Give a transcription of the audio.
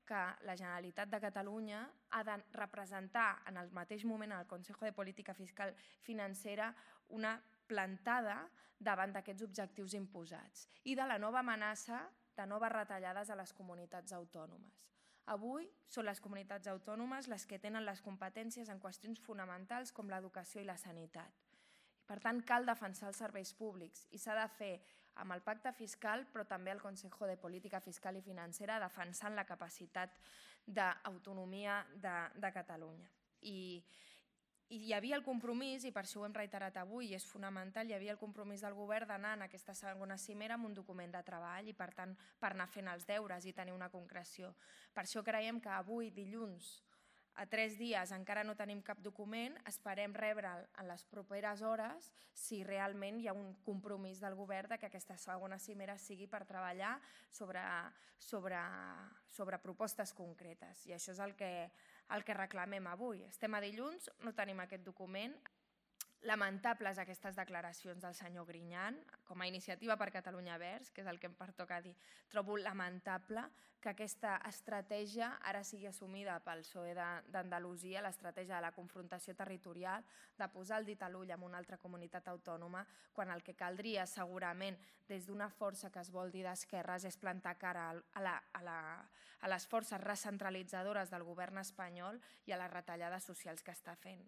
que la Generalitat de Catalunya ha de representar en el mateix moment en el Consejo de Política Fiscal Financera una plantada davant d'aquests objectius imposats i de la nova amenaça de noves retallades a les comunitats autònomes. Avui són les comunitats autònomes les que tenen les competències en qüestions fonamentals com l'educació i la sanitat. Per tant, cal defensar els serveis públics i s'ha de fer amb el pacte fiscal, però també el Consejo de Política Fiscal i Financera defensant la capacitat d'autonomia de Catalunya. I hi havia el compromís, i per això ho hem reiterat avui, i és fonamental, hi havia el compromís del govern d'anar en aquesta segona cimera amb un document de treball i, per tant, per anar fent els deures i tenir una concreció. Per això creiem que avui, dilluns, a 3 dies encara no tenim cap document, esperem rebre'l en les properes hores si realment hi ha un compromís del govern que aquesta segona cimera sigui per treballar sobre propostes concretes. I això és el que reclamem avui. Estem a dilluns, no tenim aquest document. Lamentables aquestes declaracions del senyor Griñán, com a Iniciativa per Catalunya Verds, que és el que em pertoca dir. Trobo lamentable que aquesta estratègia ara sigui assumida pel PSOE d'Andalusia, l'estratègia de la confrontació territorial, de posar el dit a l'ull en una altra comunitat autònoma, quan el que caldria segurament des d'una força que es vol dir d'esquerres és plantar cara a les forces recentralitzadores del govern espanyol i a les retallades socials que està fent.